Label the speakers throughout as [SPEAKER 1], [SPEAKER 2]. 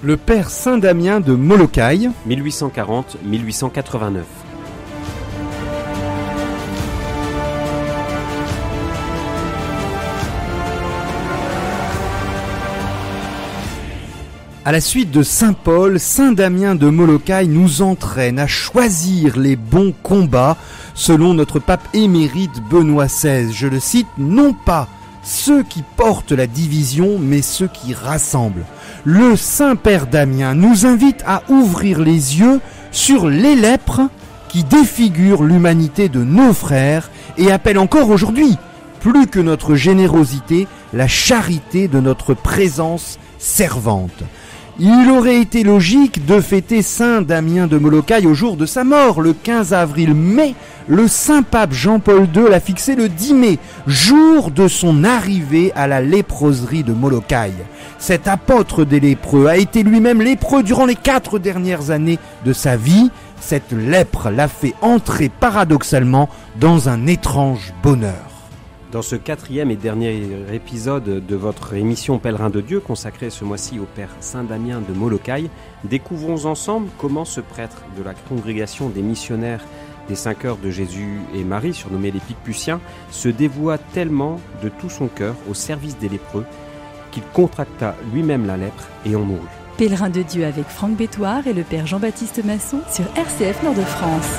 [SPEAKER 1] Le père Saint Damien de Molokai,
[SPEAKER 2] 1840-1889.
[SPEAKER 1] À la suite de Saint Paul, Saint Damien de Molokai nous entraîne à choisir les bons combats selon notre pape émérite Benoît XVI. Je le cite, non pas ceux qui portent la division, mais ceux qui rassemblent. Le Saint-Père Damien nous invite à ouvrir les yeux sur les lèpres qui défigurent l'humanité de nos frères et appelle encore aujourd'hui, plus que notre générosité, la charité de notre présence servante. Il aurait été logique de fêter Saint Damien de Molokai au jour de sa mort, le 15 avril, mais le Saint-Pape Jean-Paul II l'a fixé le 10 mai, jour de son arrivée à la léproserie de Molokai. Cet apôtre des lépreux a été lui-même lépreux durant les 4 dernières années de sa vie. Cette lèpre l'a fait entrer paradoxalement dans un étrange bonheur.
[SPEAKER 2] Dans ce 4e et dernier épisode de votre émission Pèlerin de Dieu, consacrée ce mois-ci au Père Saint Damien de Molokai, découvrons ensemble comment ce prêtre de la congrégation des missionnaires des 5 heures de Jésus et Marie, surnommé les Picpuciens, se dévoua tellement de tout son cœur au service des lépreux qu'il contracta lui-même la lèpre et en mourut.
[SPEAKER 3] Pèlerin de Dieu avec Franck Bétoir et le Père Jean-Baptiste Masson sur RCF Nord-de-France.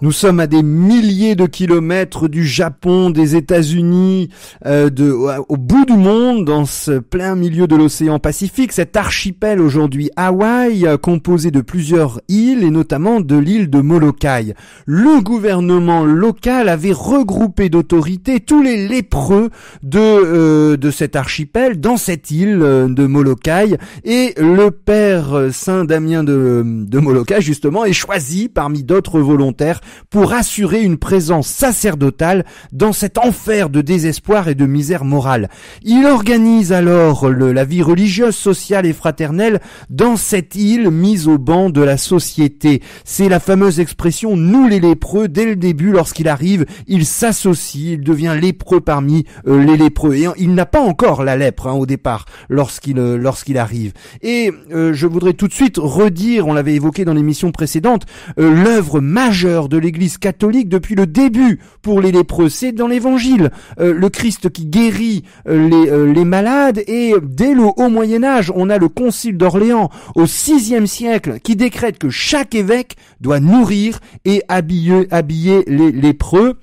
[SPEAKER 1] Nous sommes à des milliers de kilomètres du Japon, des États-Unis, au bout du monde, dans ce plein milieu de l'océan Pacifique. Cet archipel aujourd'hui, Hawaï, composé de plusieurs îles et notamment de l'île de Molokai. Le gouvernement local avait regroupé d'autorités tous les lépreux de cet archipel dans cette île de Molokai, et le père Saint Damien de Molokai justement est choisi parmi d'autres volontaires pour assurer une présence sacerdotale dans cet enfer de désespoir et de misère morale. Il organise alors la vie religieuse, sociale et fraternelle dans cette île mise au banc de la société. C'est la fameuse expression « nous les lépreux ». Dès le début, lorsqu'il arrive, il s'associe, il devient lépreux parmi les lépreux. Et il n'a pas encore la lèpre au départ lorsqu'il arrive. Et je voudrais tout de suite redire, on l'avait évoqué dans l'émission précédente, l'œuvre majeure de l'Église catholique depuis le début pour les lépreux, c'est dans l'Évangile, le Christ qui guérit les malades, et dès le haut Moyen-Âge, on a le Concile d'Orléans au VIe siècle qui décrète que chaque évêque doit nourrir et habiller les lépreux.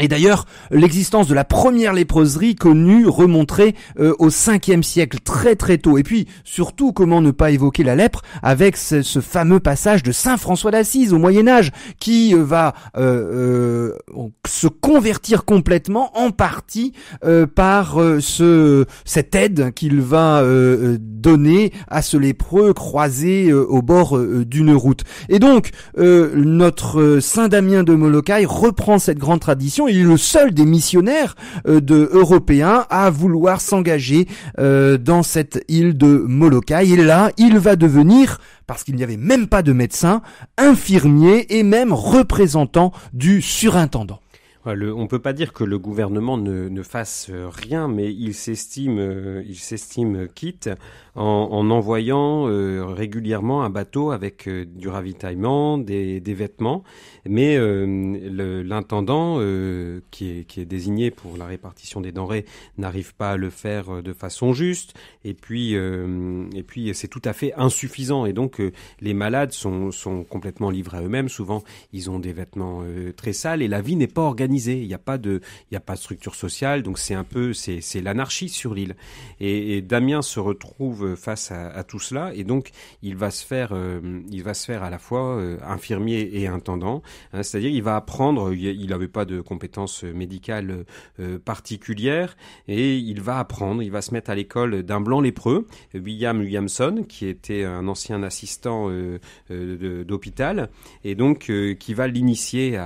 [SPEAKER 1] Et d'ailleurs, l'existence de la première léproserie connue remonterait au 5e siècle, très très tôt. Et puis, surtout, comment ne pas évoquer la lèpre avec ce fameux passage de Saint François d'Assise au Moyen-Âge, qui va se convertir complètement, en partie, par cette aide qu'il va donner à ce lépreux croisé au bord d'une route. Et donc, notre Saint Damien de Molokai reprend cette grande tradition. Il est le seul des missionnaires européens à vouloir s'engager dans cette île de Molokai. Et là, il va devenir, parce qu'il n'y avait même pas de médecin, infirmier et même représentant du surintendant.
[SPEAKER 2] On peut pas dire que le gouvernement ne fasse rien, mais il s'estime quitte en envoyant régulièrement un bateau avec du ravitaillement, des vêtements, mais l'intendant qui est désigné pour la répartition des denrées n'arrive pas à le faire de façon juste, et puis c'est tout à fait insuffisant, et donc les malades sont complètement livrés à eux-mêmes. Souvent ils ont des vêtements très sales et la vie n'est pas organisée. Il n'y a pas de structure sociale, donc c'est l'anarchie sur l'île. Et Damien se retrouve face à tout cela, et donc il va se faire à la fois infirmier et intendant, hein, c'est-à-dire il va apprendre. Il n'avait pas de compétences médicales particulières, et il va se mettre à l'école d'un blanc lépreux, William Williamson, qui était un ancien assistant d'hôpital, et donc qui va l'initier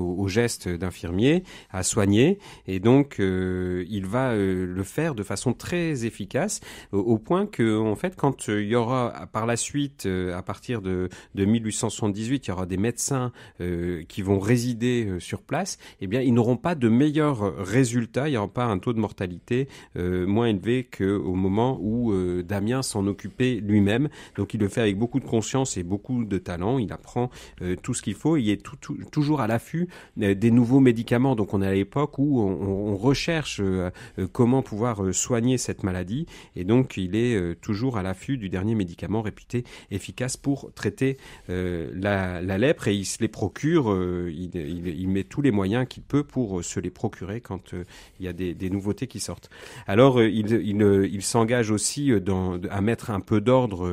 [SPEAKER 2] aux gestes d'infirmier, à soigner, et donc il va le faire de façon très efficace, au point que en fait, quand il y aura par la suite, à partir de 1878, il y aura des médecins qui vont résider sur place, eh bien, ils n'auront pas de meilleurs résultats, il n'y aura pas un taux de mortalité moins élevé qu'au moment où Damien s'en occupait lui-même. Donc, il le fait avec beaucoup de conscience et beaucoup de talent. Il apprend tout ce qu'il faut. Il est toujours à l'affût des nouveaux médicaments. Donc, on est à l'époque où on recherche comment pouvoir soigner cette maladie. Et donc, il est toujours à l'affût du dernier médicament réputé efficace pour traiter la lèpre. Et il se les procure. Il met tous les moyens qu'il peut pour se les procurer quand il y a des nouveautés qui sortent. Alors, il s'engage aussi à mettre un peu d'ordre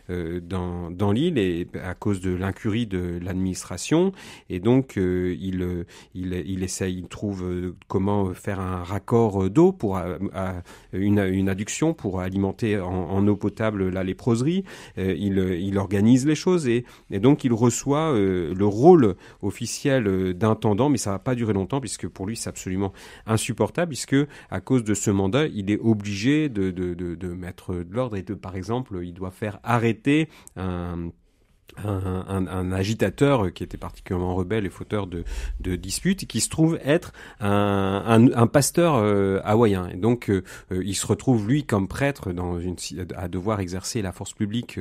[SPEAKER 2] dans l'île, et à cause de l'incurie de l'administration. Et donc, il essaye, il trouve comment faire un raccord d'eau pour une adduction pour alimenter en eau potable la léproserie. Il organise les choses, et donc il reçoit le rôle officiel d'intendant, mais ça va pas durer longtemps, puisque pour lui c'est absolument insupportable, puisque à cause de ce mandat, il est obligé de mettre de l'ordre, et par exemple, il doit faire arrêter un agitateur qui était particulièrement rebelle et fauteur de disputes, qui se trouve être un pasteur hawaïen. Et donc, il se retrouve, lui, comme prêtre, à devoir exercer la force publique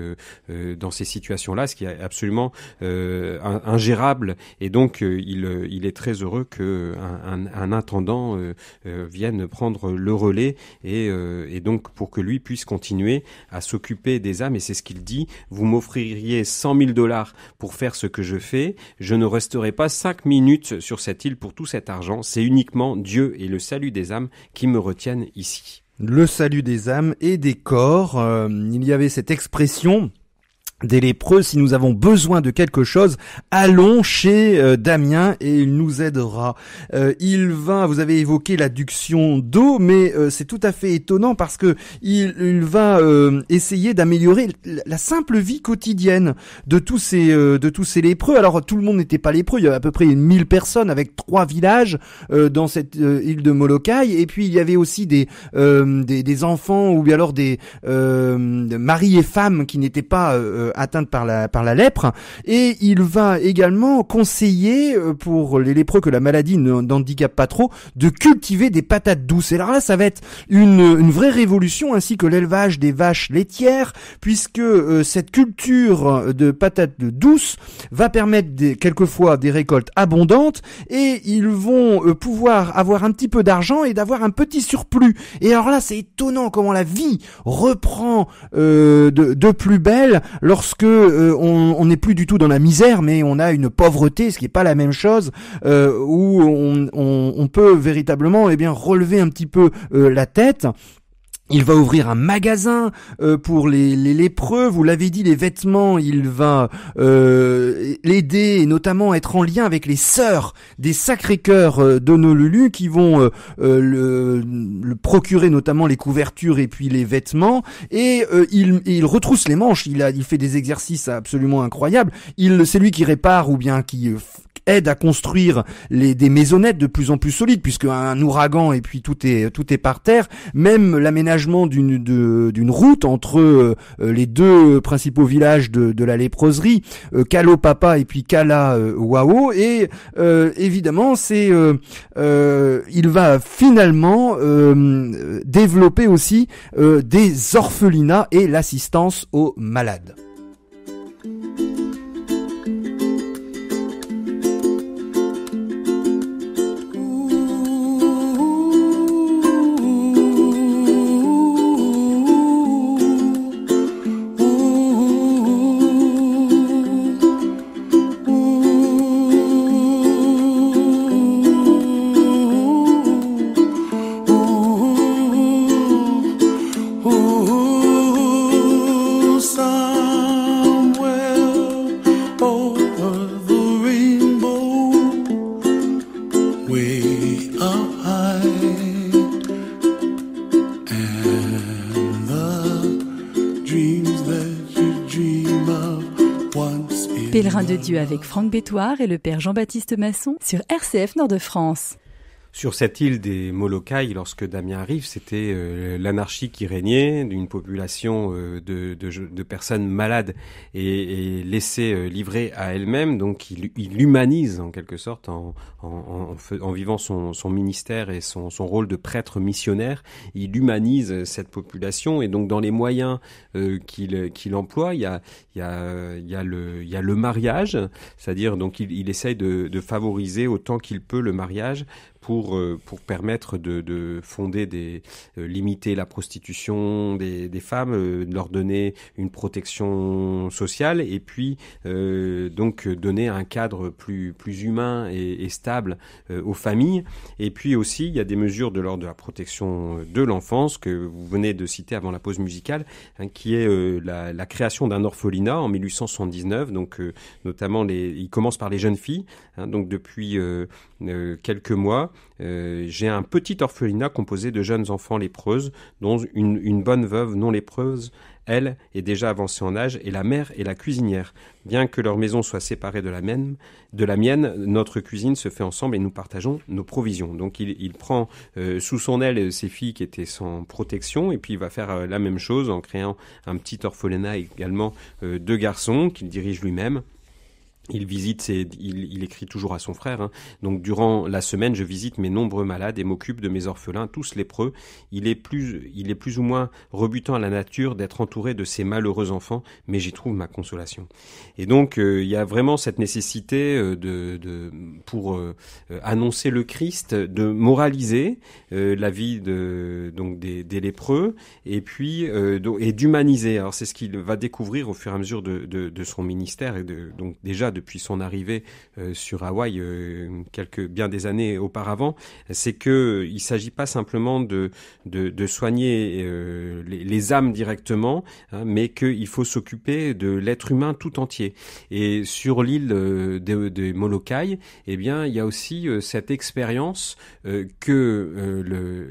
[SPEAKER 2] dans ces situations-là, ce qui est absolument ingérable. Et donc, il est très heureux qu'un intendant vienne prendre le relais, et donc pour que lui puisse continuer à s'occuper des âmes. Et c'est ce qu'il dit: vous m'offririez $100,000 pour faire ce que je fais, je ne resterai pas 5 minutes sur cette île pour tout cet argent. C'est uniquement Dieu et le salut des âmes qui me retiennent ici.
[SPEAKER 1] Le salut des âmes et des corps. Il y avait cette expression des lépreux: si nous avons besoin de quelque chose, allons chez Damien et il nous aidera. Vous avez évoqué l'adduction d'eau, mais c'est tout à fait étonnant parce que il va essayer d'améliorer la simple vie quotidienne de tous ces lépreux. Alors, tout le monde n'était pas lépreux, il y avait à peu près 1000 personnes avec 3 villages dans cette île de Molokai, et puis il y avait aussi des enfants, ou bien alors des maris et femmes qui n'étaient pas atteinte par la lèpre, et il va également conseiller pour les lépreux que la maladie n'handicape pas trop, de cultiver des patates douces. Et alors là, ça va être une vraie révolution, ainsi que l'élevage des vaches laitières, puisque cette culture de patates douces va permettre quelquefois des récoltes abondantes, et ils vont pouvoir avoir un petit peu d'argent et d'avoir un petit surplus. Et alors là, c'est étonnant comment la vie reprend de plus belle lorsque on n'est plus du tout dans la misère, mais on a une pauvreté, ce qui est pas la même chose, où on peut véritablement relever un petit peu la tête. Il va ouvrir un magasin pour les lépreux. Vous l'avez dit, les vêtements, il va l'aider, et notamment être en lien avec les sœurs des Sacré-Cœur d'Honolulu, qui vont le procurer notamment les couvertures et puis les vêtements. Et il retrousse les manches. Il fait des exercices absolument incroyables. C'est lui qui répare, ou bien qui aide à construire des maisonnettes de plus en plus solides, puisque un ouragan et puis tout est par terre. Même l'aménagement d'une route entre les deux principaux villages de la léproserie, Kalopapa et puis Kalawao, et évidemment il va finalement développer aussi des orphelinats et l'assistance aux malades.
[SPEAKER 3] Pèlerin de Dieu avec Franck Bétoir et le père Jean-Baptiste Masson sur RCF Nord-de-France.
[SPEAKER 2] Sur cette île des Molokai, lorsque Damien arrive, c'était l'anarchie qui régnait, d'une population de personnes malades et laissées livrées à elles-mêmes. Donc il humanise en quelque sorte en vivant son ministère et son rôle de prêtre missionnaire. Il humanise cette population et donc dans les moyens qu'il emploie, il y a le mariage, c'est-à-dire donc il essaye de favoriser autant qu'il peut le mariage pour permettre de fonder limiter la prostitution des femmes, leur donner une protection sociale et puis donc donner un cadre plus humain et stable aux familles. Et puis aussi, il y a des mesures de l'ordre de la protection de l'enfance que vous venez de citer avant la pause musicale, qui est la création d'un orphelinat en 1879. Donc notamment il commence par les jeunes filles. Donc depuis quelques mois, j'ai un petit orphelinat composé de jeunes enfants lépreuses, dont une bonne veuve non lépreuse, elle, est déjà avancée en âge, et la mère est la cuisinière. Bien que leur maison soit séparée de la mienne, notre cuisine se fait ensemble et nous partageons nos provisions. Donc il prend sous son aile ces filles qui étaient sans protection, et puis il va faire la même chose en créant un petit orphelinat également de garçons qu'il dirige lui-même. Il visite, il écrit toujours à son frère. Donc durant la semaine, je visite mes nombreux malades et m'occupe de mes orphelins, tous lépreux. Il est plus ou moins rebutant à la nature d'être entouré de ces malheureux enfants, mais j'y trouve ma consolation. Et donc il y a vraiment cette nécessité pour annoncer le Christ, de moraliser la vie des lépreux, et puis et d'humaniser. Alors c'est ce qu'il va découvrir au fur et à mesure de son ministère et donc déjà depuis son arrivée sur Hawaï bien des années auparavant, c'est que il s'agit pas simplement de soigner les âmes directement, mais qu'il faut s'occuper de l'être humain tout entier. Et sur l'île des Molokai, eh bien, il y a aussi cette expérience que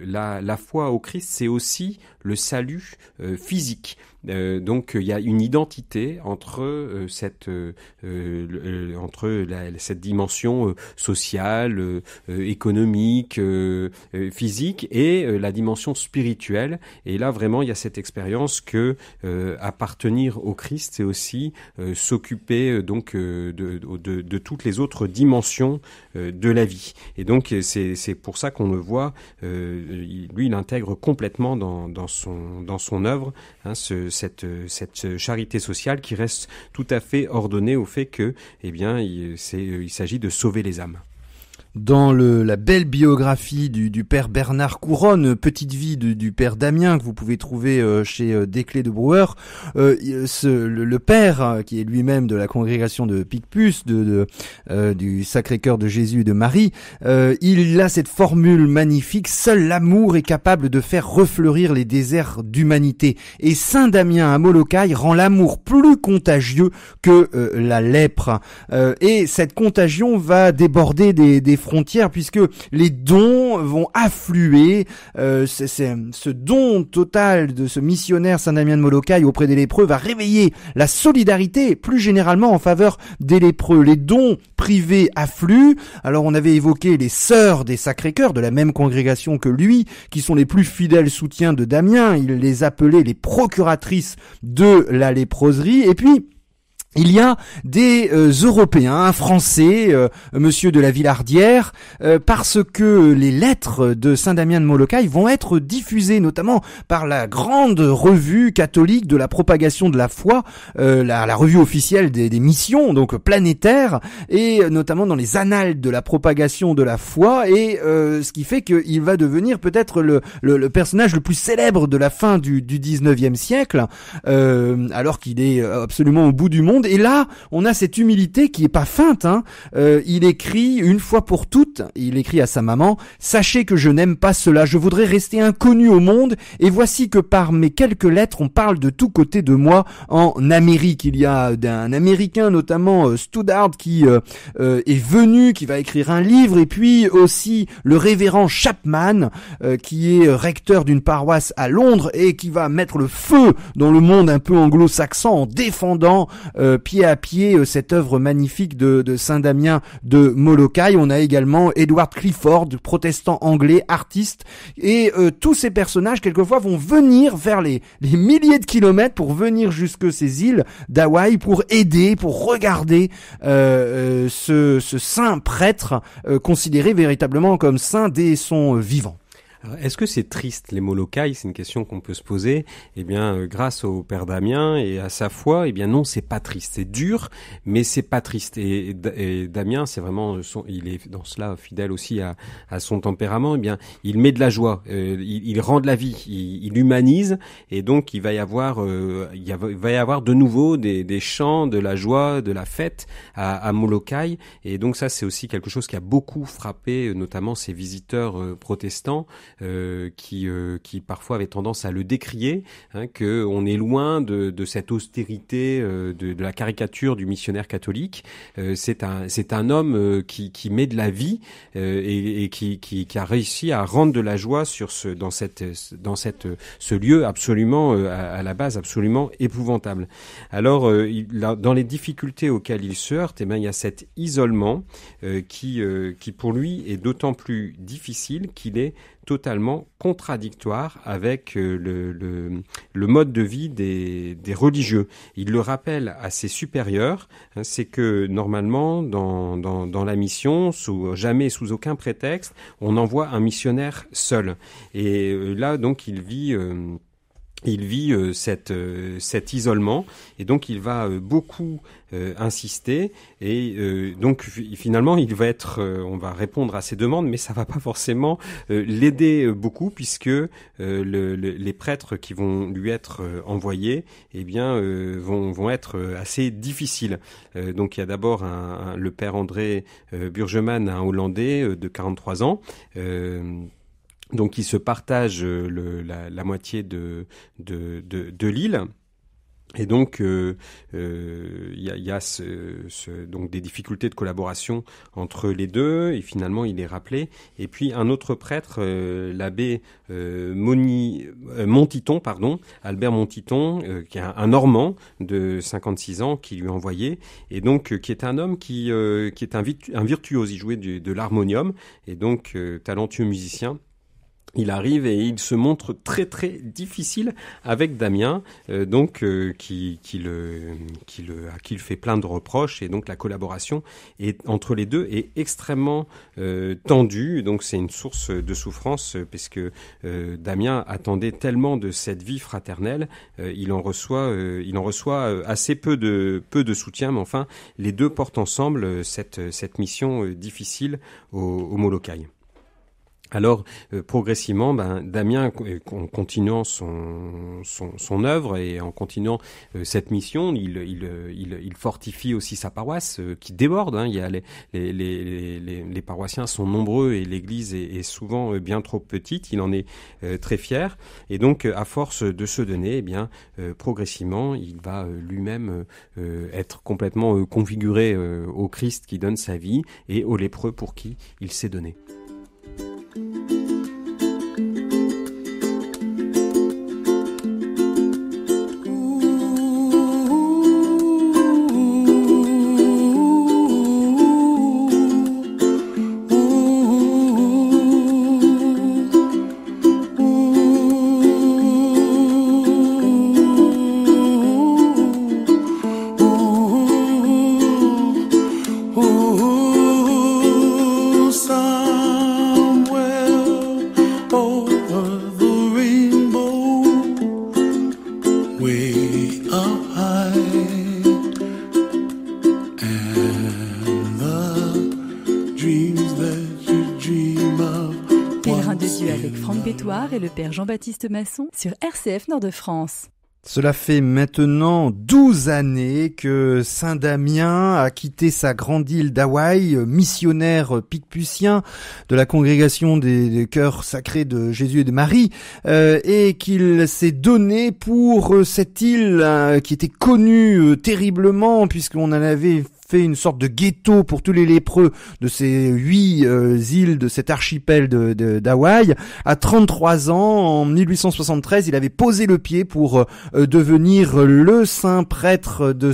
[SPEAKER 2] la foi au Christ, c'est aussi le salut physique. Donc il y a une identité entre cette dimension sociale, économique, physique et la dimension spirituelle. Et là vraiment il y a cette expérience que appartenir au Christ, c'est aussi s'occuper donc de toutes les autres dimensions de la vie. Et donc c'est pour ça qu'on le voit, lui il intègre complètement dans son œuvre cette charité sociale qui reste tout à fait ordonnée au fait que, eh bien, il s'agit de sauver les âmes.
[SPEAKER 1] Dans la belle biographie du père Bernard Couronne, petite vie du père Damien que vous pouvez trouver chez Desclés de Brouwer, le père qui est lui-même de la congrégation de Picpus, du Sacré-Cœur de Jésus et de Marie, il a cette formule magnifique: seul l'amour est capable de faire refleurir les déserts d'humanité. Et Saint Damien à Molokai rend l'amour plus contagieux que la lèpre. Et cette contagion va déborder des frontières, puisque les dons vont affluer. Ce don total de ce missionnaire Saint Damien de Molokai auprès des lépreux va réveiller la solidarité plus généralement en faveur des lépreux. Les dons privés affluent. Alors on avait évoqué les sœurs des Sacré-Cœurs de la même congrégation que lui, qui sont les plus fidèles soutiens de Damien. Il les appelait les procuratrices de la léproserie. Et puis il y a des Européens, un Français, Monsieur de la Villardière, parce que les lettres de Saint Damien de Molokai vont être diffusées, notamment par la grande revue catholique de la propagation de la foi, la revue officielle des missions, donc planétaire, et notamment dans les annales de la propagation de la foi, et ce qui fait qu'il va devenir peut-être le personnage le plus célèbre de la fin du 19e siècle, alors qu'il est absolument au bout du monde. Et là, on a cette humilité qui est pas feinte. Il écrit une fois pour toutes, il écrit à sa maman: sachez que je n'aime pas cela, je voudrais rester inconnu au monde, et voici que par mes quelques lettres, on parle de tous côtés de moi en Amérique. Il y a un Américain, notamment Stoddard, qui est venu, qui va écrire un livre, et puis aussi le révérend Chapman, qui est recteur d'une paroisse à Londres, et qui va mettre le feu dans le monde un peu anglo-saxon en défendant pied à pied cette œuvre magnifique de Saint Damien de Molokai. On a également Edward Clifford, protestant anglais, artiste, et tous ces personnages quelquefois vont venir faire les milliers de kilomètres pour venir jusque ces îles d'Hawaï pour aider, pour regarder ce saint prêtre considéré véritablement comme saint dès son vivant.
[SPEAKER 2] Alors, est-ce que c'est triste, les Molokai? C'est une question qu'on peut se poser. Eh bien, grâce au père Damien et à sa foi, eh bien non, c'est pas triste. C'est dur, mais c'est pas triste. Et Damien, c'est vraiment il est dans cela fidèle aussi à son tempérament. Eh bien, il met de la joie, il rend de la vie, il humanise, et donc il va y avoir de nouveau des chants, de la joie, de la fête à Molokai. Et donc ça, c'est aussi quelque chose qui a beaucoup frappé, notamment ces visiteurs protestants. Qui parfois avait tendance à le décrier, que on est loin de cette austérité, de la caricature du missionnaire catholique. C'est un homme qui met de la vie et qui a réussi à rendre de la joie dans ce lieu absolument à la base absolument épouvantable. Alors dans les difficultés auxquelles il se heurte, eh bien il y a cet isolement qui pour lui est d'autant plus difficile qu'il est totalement contradictoire avec le mode de vie des religieux. Il le rappelle à ses supérieurs, c'est que normalement dans la mission, jamais sous aucun prétexte, on envoie un missionnaire seul. Et là donc il vit cet isolement, et donc il va beaucoup insister, et donc finalement il va on va répondre à ses demandes, mais ça va pas forcément l'aider beaucoup, puisque les prêtres qui vont lui être envoyés, eh bien vont être assez difficiles. Donc il y a d'abord le père André Burgeman, un Hollandais de 43 ans. Donc ils se partagent la moitié de l'île. Et donc il y a donc des difficultés de collaboration entre les deux, et finalement il est rappelé. Et puis un autre prêtre, l'abbé Montiton, Albert Montiton, qui est un Normand de 56 ans, qui lui a envoyé, et donc qui est un homme qui est un virtuose. Il jouait de l'harmonium, et donc talentueux musicien. Il arrive et il se montre très très difficile avec Damien, qui le fait plein de reproches, et donc la collaboration entre les deux est extrêmement tendue. Donc c'est une source de souffrance, puisque Damien attendait tellement de cette vie fraternelle, il en reçoit assez peu de soutien, mais enfin les deux portent ensemble cette mission difficile au Molokai. Alors progressivement, Damien, en continuant son œuvre et en continuant cette mission, il fortifie aussi sa paroisse qui déborde. Il y a les paroissiens sont nombreux, et l'église est souvent bien trop petite. Il en est très fier, et donc à force de se donner, eh bien progressivement, il va lui-même être complètement configuré au Christ qui donne sa vie et aux lépreux pour qui il s'est donné.
[SPEAKER 3] Et le père Jean-Baptiste Masson sur RCF Nord-de-France.
[SPEAKER 1] Cela fait maintenant 12 années que Saint Damien a quitté sa grande île d'Hawaï, missionnaire picpusien de la congrégation des cœurs sacrés de Jésus et de Marie, et qu'il s'est donné pour cette île qui était connue terriblement, puisqu'on en avait fait une sorte de ghetto pour tous les lépreux de ces 8 îles de cet archipel d'Hawaï. À 33 ans, en 1873, il avait posé le pied pour devenir le saint prêtre de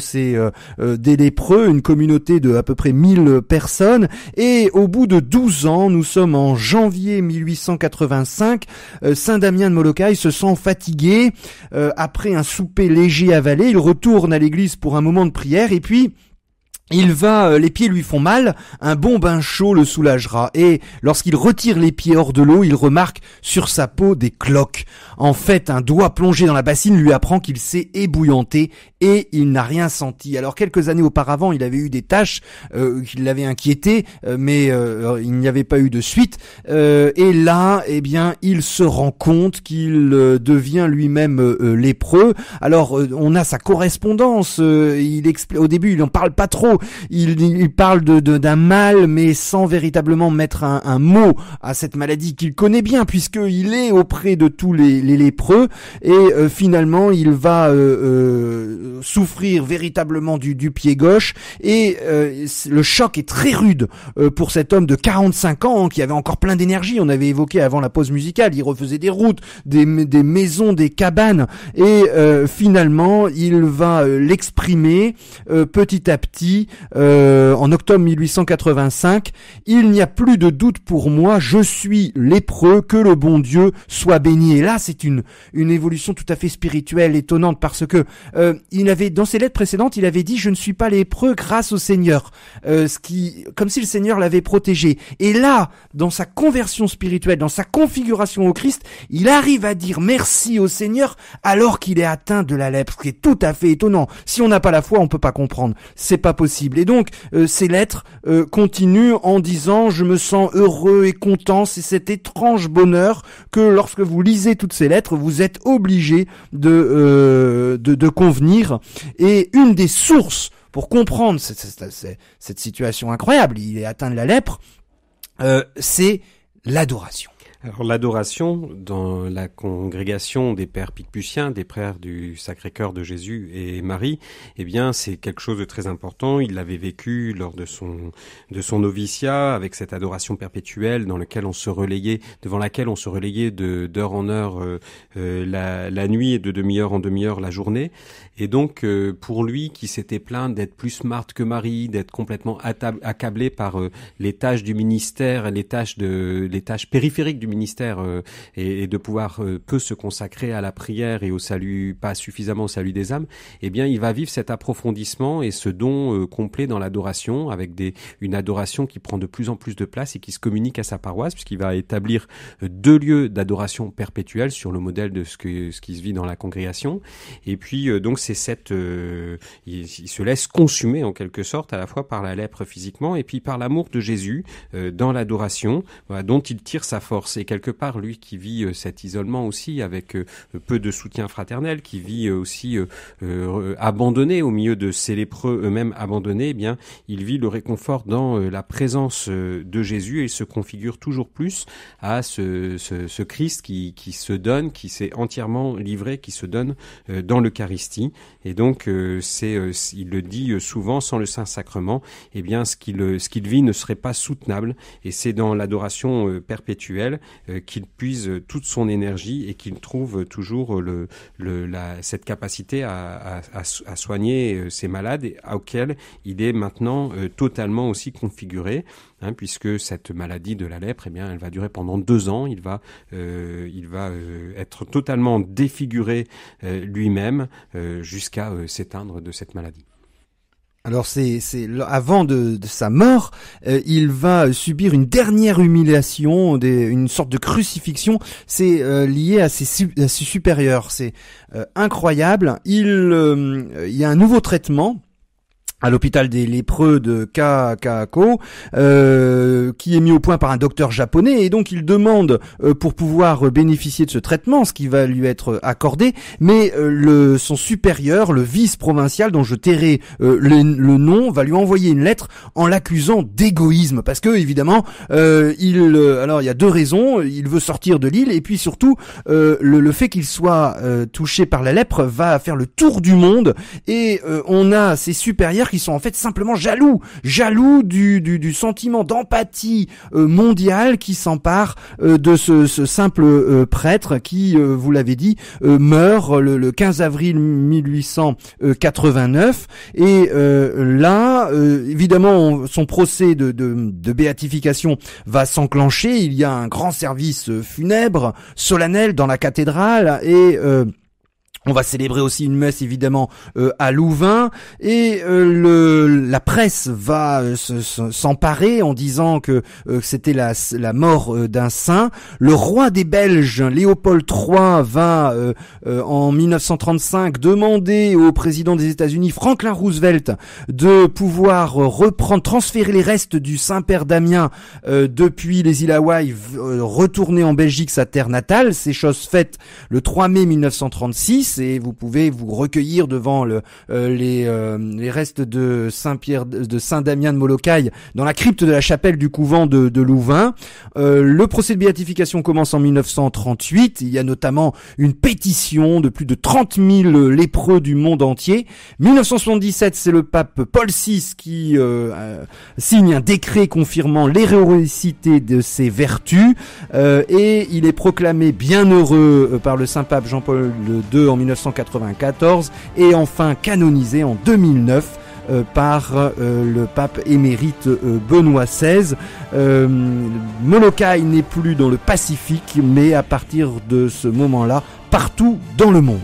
[SPEAKER 1] des lépreux, une communauté de à peu près 1000 personnes. Et au bout de 12 ans, nous sommes en janvier 1885, Saint Damien de Molokai se sent fatigué. Après un souper léger avalé, il retourne à l'église pour un moment de prière et puis les pieds lui font mal, un bon bain chaud le soulagera. Et lorsqu'il retire les pieds hors de l'eau, il remarque sur sa peau des cloques. En fait, un doigt plongé dans la bassine lui apprend qu'il s'est ébouillanté et il n'a rien senti. Alors quelques années auparavant, il avait eu des taches qui l'avaient inquiété, mais il n'y avait pas eu de suite. Et là, eh bien, il se rend compte qu'il devient lui-même lépreux. Alors, on a sa correspondance. Au début, il n'en parle pas trop. Il parle d'un mal, mais sans véritablement mettre un mot à cette maladie qu'il connaît bien, puisqu'il est auprès de tous les lépreux, et finalement il va souffrir véritablement du pied gauche, et le choc est très rude pour cet homme de 45 ans qui avait encore plein d'énergie. On avait évoqué avant la pause musicale, il refaisait des routes, des maisons, des cabanes, et finalement il va l'exprimer petit à petit. En octobre 1885, il n'y a plus de doute pour moi, je suis lépreux, que le bon Dieu soit béni. Et là, c'est une évolution tout à fait spirituelle, étonnante, parce que il avait, dans ses lettres précédentes, il avait dit je ne suis pas lépreux grâce au Seigneur, comme si le Seigneur l'avait protégé. Et là, dans sa conversion spirituelle, dans sa configuration au Christ, il arrive à dire merci au Seigneur alors qu'il est atteint de la lèpre, ce qui est tout à fait étonnant. Si on n'a pas la foi, on peut pas comprendre. C'est pas possible. Et donc, ces lettres continuent en disant « Je me sens heureux et content, c'est cet étrange bonheur que lorsque vous lisez toutes ces lettres, vous êtes obligé de convenir. » Et une des sources pour comprendre cette situation incroyable, il est atteint de la lèpre, c'est l'adoration.
[SPEAKER 2] Alors l'adoration dans la congrégation des pères picpus, des frères du Sacré-Cœur de Jésus et Marie, eh bien c'est quelque chose de très important. Il l'avait vécu lors de son noviciat, avec cette adoration perpétuelle devant laquelle on se relayait d'heure en heure la nuit et de demi-heure en demi-heure la journée. Et donc pour lui qui s'était plaint d'être plus smart que Marie, d'être complètement accablé par les tâches du ministère, les tâches périphériques du ministère et de pouvoir peu se consacrer à la prière et au salut, pas suffisamment au salut des âmes, eh bien il va vivre cet approfondissement et ce don complet dans l'adoration, avec une adoration qui prend de plus en plus de place et qui se communique à sa paroisse, puisqu'il va établir 2 lieux d'adoration perpétuelle sur le modèle de ce qui se vit dans la congrégation. Et puis donc c'est il se laisse consumer en quelque sorte à la fois par la lèpre physiquement et puis par l'amour de Jésus dans l'adoration, voilà, dont il tire sa force. Et quelque part, lui qui vit cet isolement aussi avec peu de soutien fraternel, qui vit aussi abandonné au milieu de ces lépreux eux-mêmes abandonnés, eh bien, il vit le réconfort dans la présence de Jésus et il se configure toujours plus à ce Christ qui se donne, qui s'est entièrement livré, qui se donne dans l'Eucharistie. Et donc, il le dit souvent, sans le Saint-Sacrement, eh bien, ce qu'il vit ne serait pas soutenable. Et c'est dans l'adoration perpétuelle qu'il puise toute son énergie et qu'il trouve toujours cette capacité à soigner ses malades auxquels il est maintenant totalement aussi configuré, puisque cette maladie de la lèpre, eh bien, elle va durer pendant 2 ans. Il va être totalement défiguré lui-même jusqu'à s'éteindre de cette maladie.
[SPEAKER 1] Alors c'est avant de sa mort, il va subir une dernière humiliation, une sorte de crucifixion. C'est lié à ses supérieurs. C'est incroyable. Il y a un nouveau traitement à l'hôpital des lépreux de Kaako, qui est mis au point par un docteur japonais, et donc il demande pour pouvoir bénéficier de ce traitement, ce qui va lui être accordé, mais son supérieur, le vice-provincial, dont je tairai le nom, va lui envoyer une lettre en l'accusant d'égoïsme, parce que évidemment, alors il y a 2 raisons: il veut sortir de l'île, et puis surtout le fait qu'il soit touché par la lèpre va faire le tour du monde, et on a ses supérieurs c'est-à-dire qu'ils sont en fait simplement jaloux du sentiment d'empathie mondiale qui s'empare de ce simple prêtre qui, vous l'avez dit, meurt le 15 avril 1889 et là, évidemment, son procès de béatification va s'enclencher. Il y a un grand service funèbre, solennel dans la cathédrale et on va célébrer aussi une messe évidemment à Louvain et la presse va s'emparer en disant que c'était la mort d'un saint. Le roi des Belges, Léopold III, va en 1935 demander au président des États-Unis, Franklin Roosevelt, de pouvoir transférer les restes du Saint-Père Damien depuis les îles Hawaï, retourner en Belgique, sa terre natale. C'est chose faite le 3 mai 1936. Et vous pouvez vous recueillir devant les restes de Saint-Damien de Molokai dans la crypte de la chapelle du couvent de Louvain. Le procès de béatification commence en 1938. Il y a notamment une pétition de plus de 30 000 lépreux du monde entier. 1977, c'est le pape Paul VI qui signe un décret confirmant l'héroïcité de ses vertus et il est proclamé bienheureux par le Saint-Pape Jean-Paul II en 1994 et enfin canonisé en 2009 par le pape émérite Benoît XVI. Molokai n'est plus dans le Pacifique, mais à partir de ce moment-là, partout dans le monde.